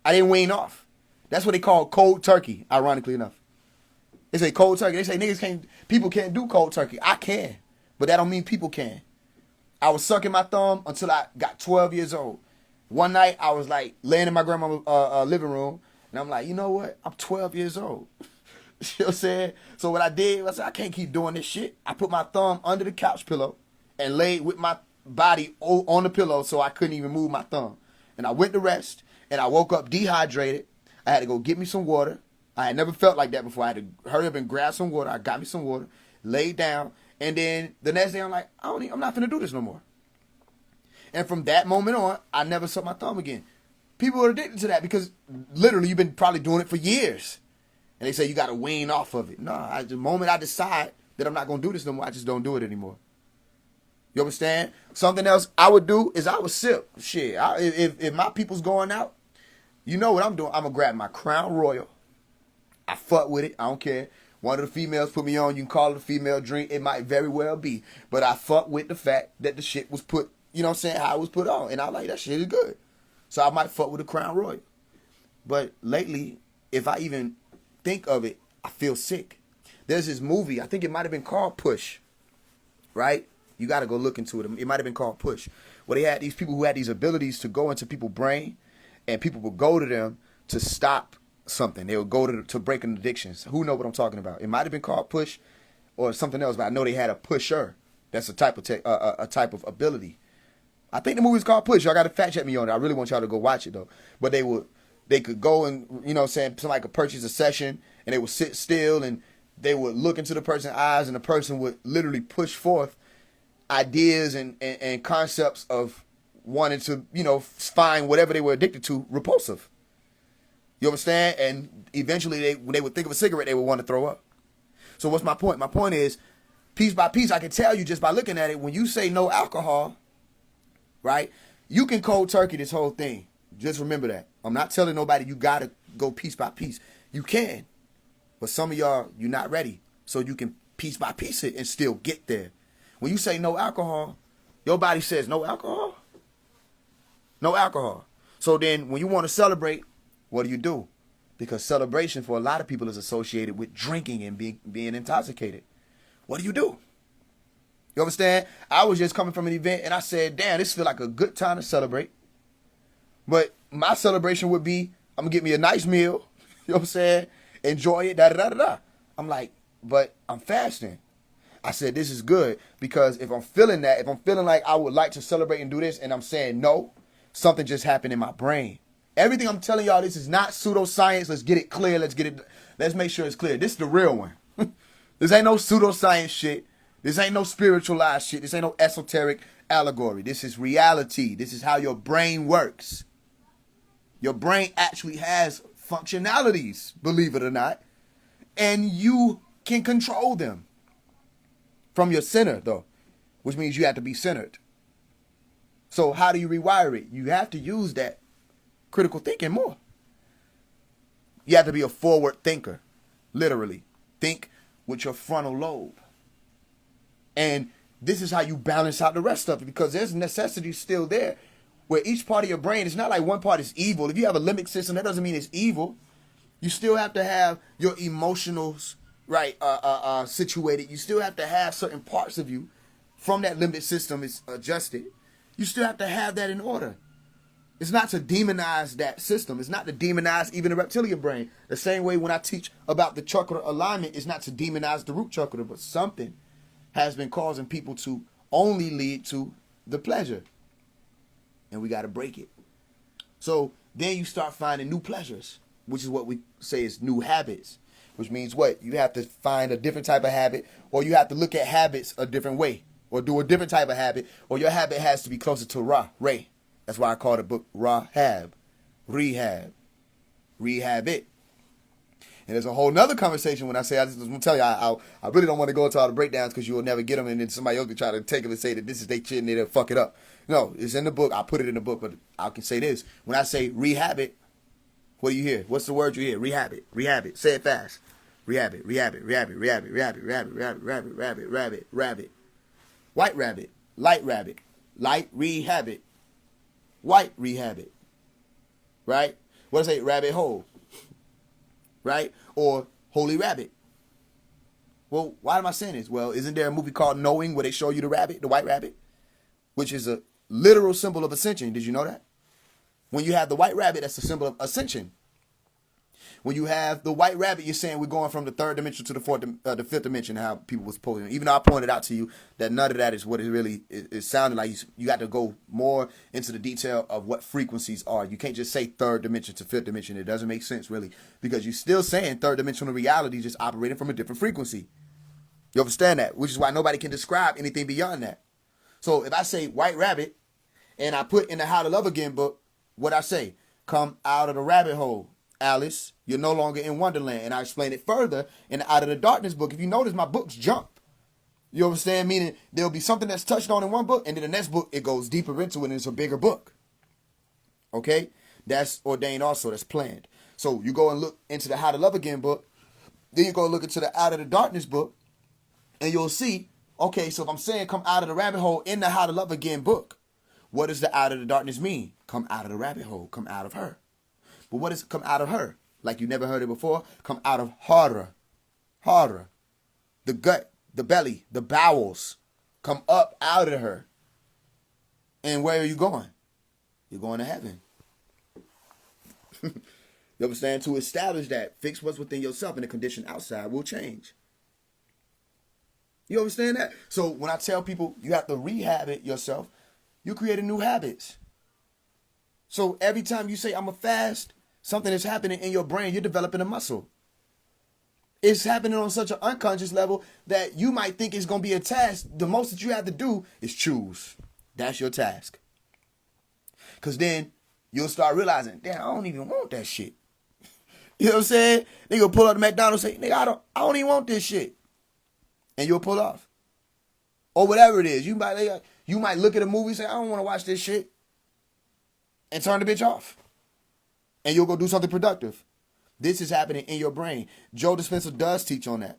I didn't wean off. That's what they call cold turkey, ironically enough. They say cold turkey. They say people can't do cold turkey. I can. But that don't mean people can. I was sucking my thumb until I got 12 years old. One night, I was like laying in my grandma's living room. And I'm like, you know what? I'm 12 years old. You know what I'm saying? So what I did was I can't keep doing this shit. I put my thumb under the couch pillow and laid with my body on the pillow so I couldn't even move my thumb. And I went to rest, and I woke up dehydrated. I had to go get me some water. I had never felt like that before. I had to hurry up and grab some water. I got me some water, laid down, and then the next day I'm like, I'm not finna do this no more. And from that moment on, I never sucked my thumb again. People are addicted to that because literally you've been probably doing it for years. And they say you got to wean off of it. No, the moment I decide that I'm not going to do this no more, I just don't do it anymore. You understand? Something else I would do is I would sip. Shit, if my people's going out, you know what I'm doing. I'm going to grab my Crown Royal. I fuck with it. I don't care. One of the females put me on. You can call it a female drink. It might very well be. But I fuck with the fact that the shit was put, you know what I'm saying, how it was put on. And I like that shit is good. So I might fuck with a Crown Royal. But lately, if I even think of it, I feel sick. There's this movie, I think it might have been called Push, right? You got to go look into it. It might have been called Push, where they had these people who had these abilities to go into people's brain, and people would go to them to stop something. They would go to breaking addictions. Who know what I'm talking about? It might have been called Push or something else, but I know they had a pusher. That's a type of ability. I think the movie's called Push. Y'all got to fact check me on it. I really want y'all to go watch it though. But they could go and, you know what I'm saying, somebody could purchase a session and they would sit still and they would look into the person's eyes and the person would literally push forth ideas and concepts of wanting to, you know, find whatever they were addicted to repulsive. You understand? And eventually when they would think of a cigarette, they would want to throw up. So what's my point? My point is, piece by piece, I can tell you just by looking at it, when you say no alcohol, right, you can cold turkey this whole thing. Just remember that. I'm not telling nobody you got to go piece by piece. You can. But some of y'all, you're not ready. So you can piece by piece it and still get there. When you say no alcohol, your body says no alcohol. No alcohol. So then when you want to celebrate, what do? Because celebration for a lot of people is associated with drinking and being intoxicated. What do? You understand? I was just coming from an event and I said, damn, this feels like a good time to celebrate. But my celebration would be, I'm going to get me a nice meal. You know what I'm saying? Enjoy it, da-da-da-da-da. I'm like, but I'm fasting. I said, this is good because if I'm feeling that, if I'm feeling like I would like to celebrate and do this and I'm saying no, something just happened in my brain. Everything I'm telling y'all, this is not pseudoscience. Let's get it clear. Let's make sure it's clear. This is the real one. This ain't no pseudoscience shit. This ain't no spiritualized shit. This ain't no esoteric allegory. This is reality. This is how your brain works. Your brain actually has functionalities, believe it or not, and you can control them from your center, though, which means you have to be centered. So how do you rewire it? You have to use that critical thinking more. You have to be a forward thinker, literally. Think with your frontal lobe. And this is how you balance out the rest of it, because there's necessity still there where each part of your brain, it's not like one part is evil. If you have a limbic system, that doesn't mean it's evil. You still have to have your emotionals, right, situated. You still have to have certain parts of you from that limbic system is adjusted. You still have to have that in order. It's not to demonize that system. It's not to demonize even the reptilian brain. The same way when I teach about the chakra alignment, it's not to demonize the root chakra, but something has been causing people to only lead to the pleasure. And we got to break it. So then you start finding new pleasures, which is what we say is new habits, which means what? You have to find a different type of habit, or you have to look at habits a different way, or do a different type of habit, or your habit has to be closer to Ray. That's why I call the book Rehab. Rehab it. And there's a whole nother conversation when I say, I'm going to tell you, I really don't want to go into all the breakdowns because you will never get them, and then somebody else can try to take them and say that this is their shit and they'll fuck it up. No, it's in the book. I put it in the book, but I can say this. When I say rehab it, what do you hear? What's the word you hear? Rehab it. Rehab it. Say it fast. Rehab it. Rehab it. Rehab it. Rehab it. Rehab it. Rehab it. Rehab it. Rabbit. Rabbit. Rabbit. White rabbit. Light rabbit. Light rehab it. White rehab it. Right? What does I say? Rabbit hole. Right? Or holy rabbit. Well, why am I saying this? Well, isn't there a movie called Knowing where they show you the rabbit, the white rabbit? Which is a literal symbol of ascension. Did you know that? When you have the white rabbit, that's a symbol of ascension. When you have the white rabbit, you're saying we're going from the third dimension to the fifth dimension, how people was posing. Even though I pointed out to you that none of that is what it really is sounding like. You got to go more into the detail of what frequencies are. You can't just say third dimension to fifth dimension. It doesn't make sense, really, because you're still saying third dimensional reality, just operating from a different frequency. You understand that? Which is why nobody can describe anything beyond that. So if I say white rabbit, and I put in the How to Love Again book, what I say? Come out of the rabbit hole, Alice. You're no longer in Wonderland. And I explain it further in the Out of the Darkness book. If you notice, my books jump. You understand? Meaning there'll be something that's touched on in one book, and then the next book, it goes deeper into it, and it's a bigger book. Okay? That's ordained also. That's planned. So you go and look into the How to Love Again book. Then you go look into the Out of the Darkness book, and you'll see, okay, so if I'm saying come out of the rabbit hole in the How to Love Again book, what does the out of the darkness mean? Come out of the rabbit hole. Come out of her. But what does come out of her? Like you never heard it before? Come out of Hara. Hara. The gut, the belly, the bowels. Come up out of her. And where are you going? You're going to heaven. You understand? To establish that, fix what's within yourself and the condition outside will change. You understand that? So when I tell people you have to rehab it yourself, you're creating new habits. So every time you say, I'm a fast, something is happening in your brain. You're developing a muscle. It's happening on such an unconscious level that you might think it's going to be a task. The most that you have to do is choose. That's your task. Because then you'll start realizing, damn, I don't even want that shit. You know what I'm saying? They go pull up to McDonald's and say, nigga, I don't even want this shit. And you'll pull off. Or whatever it is. You might look at a movie and say, I don't want to watch this shit. And turn the bitch off. And you'll go do something productive. This is happening in your brain. Joe Dispenza does teach on that.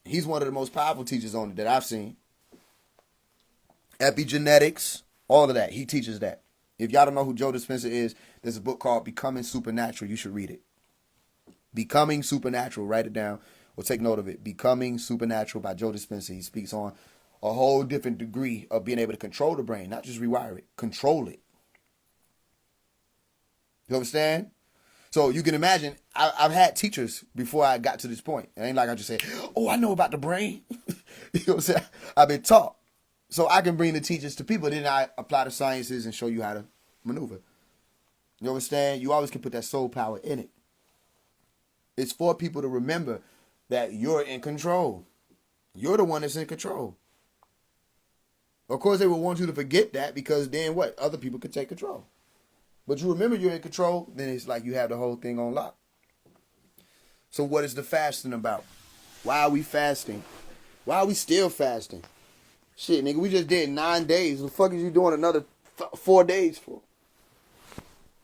He's one of the most powerful teachers on it that I've seen. Epigenetics, all of that. He teaches that. If y'all don't know who Joe Dispenza is, there's a book called Becoming Supernatural. You should read it. Becoming Supernatural. Write it down or take note of it. Becoming Supernatural by Joe Dispenza. He speaks on a whole different degree of being able to control the brain, not just rewire it, control it. You understand? So you can imagine, I've had teachers before I got to this point. It ain't like I just say, oh, I know about the brain. You know what I'm saying? I've been taught. So I can bring the teachers to people. Then I apply the sciences and show you how to maneuver. You understand? You always can put that soul power in it. It's for people to remember that you're in control. You're the one that's in control. Of course, they will want you to forget that because then what? Other people could take control. But you remember you're in control, then it's like you have the whole thing on lock. So what is the fasting about? Why are we fasting? Why are we still fasting? Shit, nigga, we just did 9 days. What the fuck is you doing another 4 days for?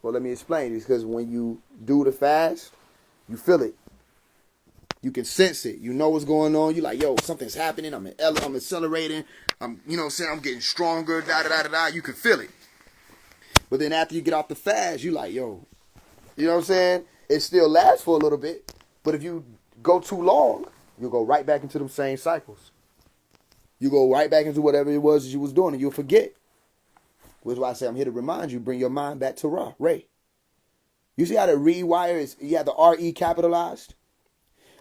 Well, let me explain. It's because when you do the fast, you feel it. You can sense it. You know what's going on. You're like, yo, something's happening. I'm accelerating. I'm getting stronger. You can feel it. But then after you get off the fast, you like, yo, you know what I'm saying? It still lasts for a little bit. But if you go too long, you'll go right back into them same cycles. You go right back into whatever it was that you was doing and you'll forget. Which is why I say I'm here to remind you, bring your mind back to Ra, Ray. You see how the rewire is, you have the R-E capitalized?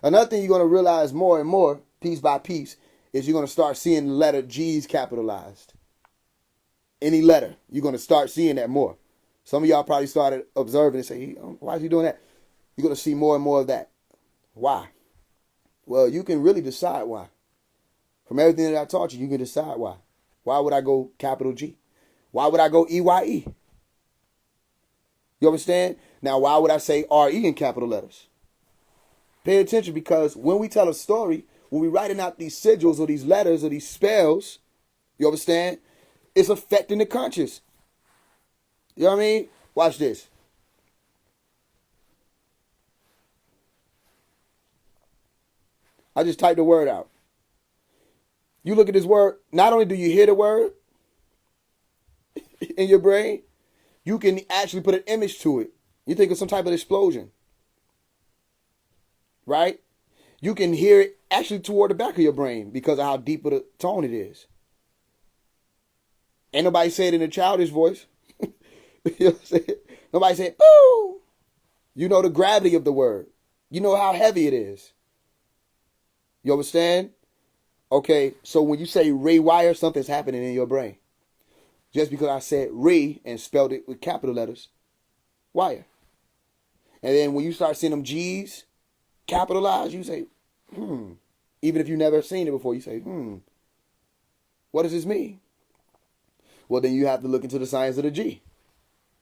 Another thing you're going to realize more and more, piece by piece, is you're going to start seeing the letter G's capitalized. Any letter, you're going to start seeing that more. Some of y'all probably started observing and say, why is he doing that? You're going to see more and more of that. Why? Well, you can really decide why. From everything that I taught you, you can decide why. Why would I go capital G? Why would I go EYE? You understand? Now, why would I say RE in capital letters? Pay attention, because when we tell a story, when we're writing out these sigils or these letters or these spells, you understand? It's affecting the conscious. You know what I mean? Watch this. I just typed the word out. You look at this word, not only do you hear the word in your brain, you can actually put an image to it. You think of some type of explosion. Right? You can hear it actually toward the back of your brain because of how deep of a tone it is. Ain't nobody say it in a childish voice. You know what I'm saying? Nobody say, boo! You know the gravity of the word. You know how heavy it is. You understand? Okay, so when you say rewire, something's happening in your brain. Just because I said re and spelled it with capital letters, wire. And then when you start seeing them G's capitalized, you say, Even if you've never seen it before, you say, what does this mean? Well, then you have to look into the science of the G.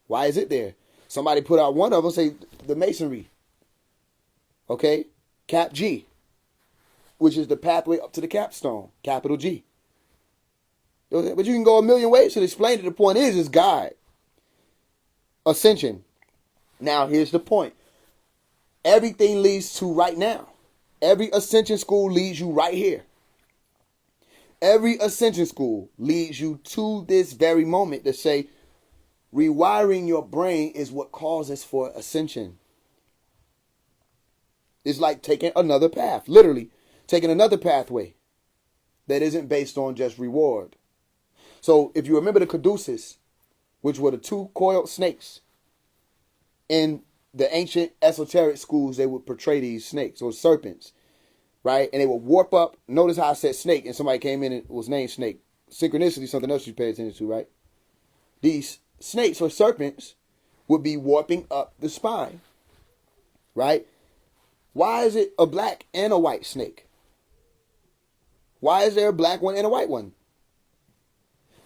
Why is it there? Somebody put out one of them, say the masonry. Okay? Cap G, which is the pathway up to the capstone, capital G. But you can go a million ways to explain it. The point is God. Ascension. Now, here's the point. Everything leads to right now. Every ascension school leads you right here. Every ascension school leads you to this very moment to say, rewiring your brain is what causes for ascension. It's like taking another path, literally taking another pathway that isn't based on just reward. So if you remember the caduceus, which were the two coiled snakes, in the ancient esoteric schools, they would portray these snakes or serpents, right? And they would warp up. Notice how I said snake and somebody came in and was named Snake. Synchronicity, something else you pay attention to, right? These snakes or serpents would be warping up the spine, right? Why is it a black and a white snake? Why is there a black one and a white one?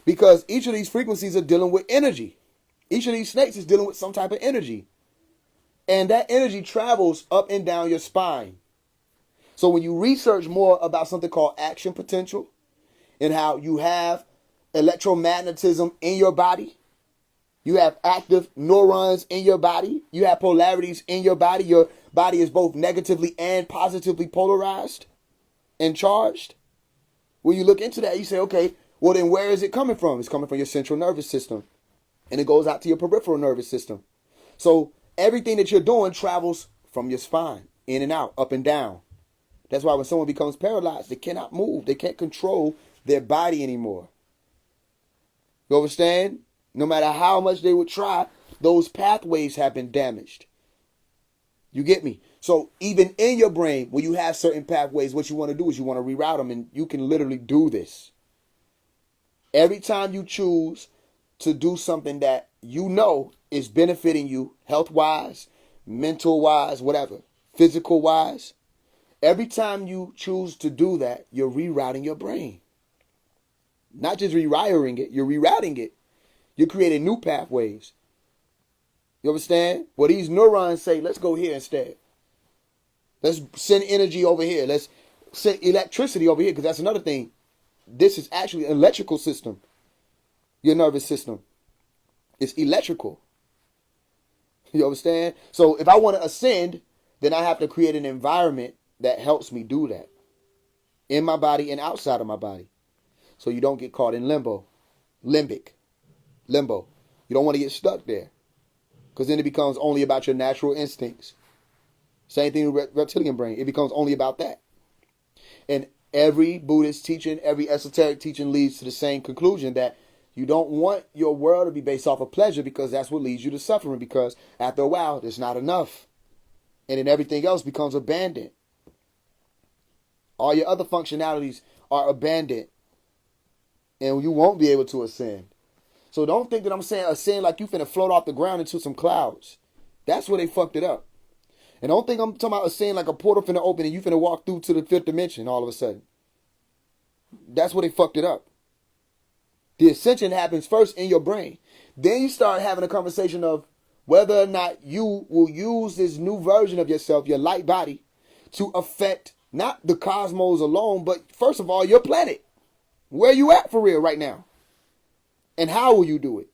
Because each of these frequencies are dealing with energy. Each of these snakes is dealing with some type of energy. And that energy travels up and down your spine. So when you research more about something called action potential and how you have electromagnetism in your body, You have active neurons in your body. You have polarities in your body. Your body is both negatively and positively polarized and charged. When you look into that, you say, okay, well then where is it coming from? It's coming from your central nervous system. And it goes out to your peripheral nervous system. So everything that you're doing travels from your spine, in and out, up and down. That's why when someone becomes paralyzed, they cannot move. They can't control their body anymore. You understand? No matter how much they would try, those pathways have been damaged. You get me? So even in your brain, when you have certain pathways, what you want to do is you want to reroute them, and you can literally do this. Every time you choose to do something that you know is benefiting you health-wise, mental-wise, whatever, physical-wise, every time you choose to do that, you're rerouting your brain. Not just rewiring it, you're rerouting it. You're creating new pathways. You understand? Well, these neurons say, let's go here instead. Let's send energy over here. Let's send electricity over here, because that's another thing. This is actually an electrical system. Your nervous system. It's electrical. You understand? So if I want to ascend, then I have to create an environment that helps me do that. In my body and outside of my body. So you don't get caught in limbo. Limbo. You don't want to get stuck there. Because then it becomes only about your natural instincts. Same thing with reptilian brain. It becomes only about that. And every Buddhist teaching, every esoteric teaching leads to the same conclusion, that you don't want your world to be based off of pleasure, because that's what leads you to suffering, because after a while, there's not enough. And then everything else becomes abandoned. All your other functionalities are abandoned. And you won't be able to ascend. So don't think that I'm saying ascend like you finna float off the ground into some clouds. That's where they fucked it up. And don't think I'm talking about ascend like a portal finna open and you finna walk through to the fifth dimension all of a sudden. That's where they fucked it up. The ascension happens first in your brain. Then you start having a conversation of whether or not you will use this new version of yourself, your light body, to affect not the cosmos alone, but first of all, your planet. Where you at for real right now? And how will you do it?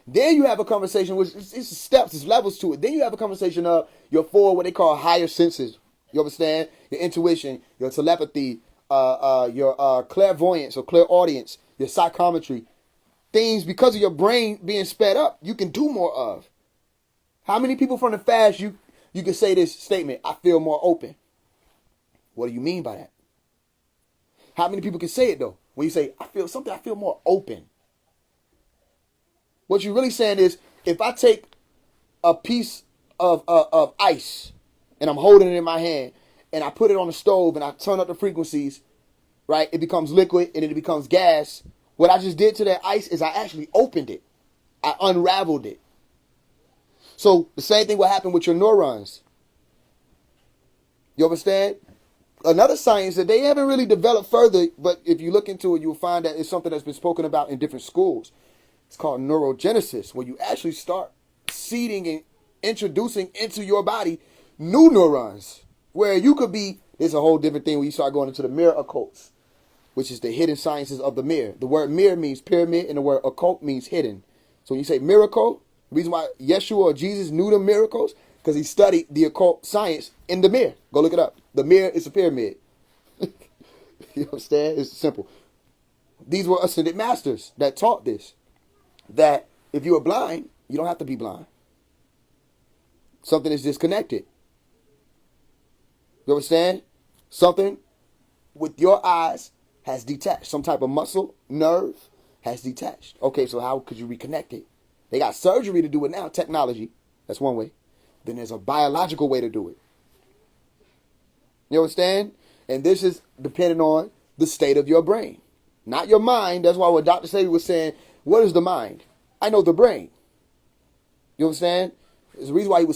Then you have a conversation, which it's steps, it's levels to it. Then you have a conversation of your four, what they call higher senses. You understand? Your intuition, your telepathy, your clairvoyance or clairaudience, your psychometry. Things, because of your brain being sped up, you can do more of. How many people from the fast, you can say this statement, I feel more open. What do you mean by that? How many people can say it though? When you say, I feel more open. What you're really saying is, if I take a piece of ice and I'm holding it in my hand and I put it on the stove and I turn up the frequencies, right? It becomes liquid and then it becomes gas. What I just did to that ice is I actually opened it. I unraveled it. So the same thing will happen with your neurons. You understand? Another science that they haven't really developed further, but if you look into it, you'll find that it's something that's been spoken about in different schools. It's called neurogenesis, where you actually start seeding and introducing into your body new neurons. Where you could be, there's a whole different thing when you start going into the mirror occults, which is the hidden sciences of the mirror. The word mirror means pyramid, and the word occult means hidden. So when you say miracle, the reason why Yeshua or Jesus knew the miracles, because he studied the occult science in the mirror. Go look it up. The mirror is a pyramid. You understand? It's simple. These were ascended masters that taught this. That if you are blind, you don't have to be blind. Something is disconnected. You understand? Something with your eyes has detached. Some type of muscle, nerve has detached. Okay, so how could you reconnect it? They got surgery to do it now, technology. That's one way. Then there's a biological way to do it. You understand? And this is depending on the state of your brain. Not your mind. That's why what Dr. Sebi was saying, what is the mind? I know the brain. You understand? There's a reason why he was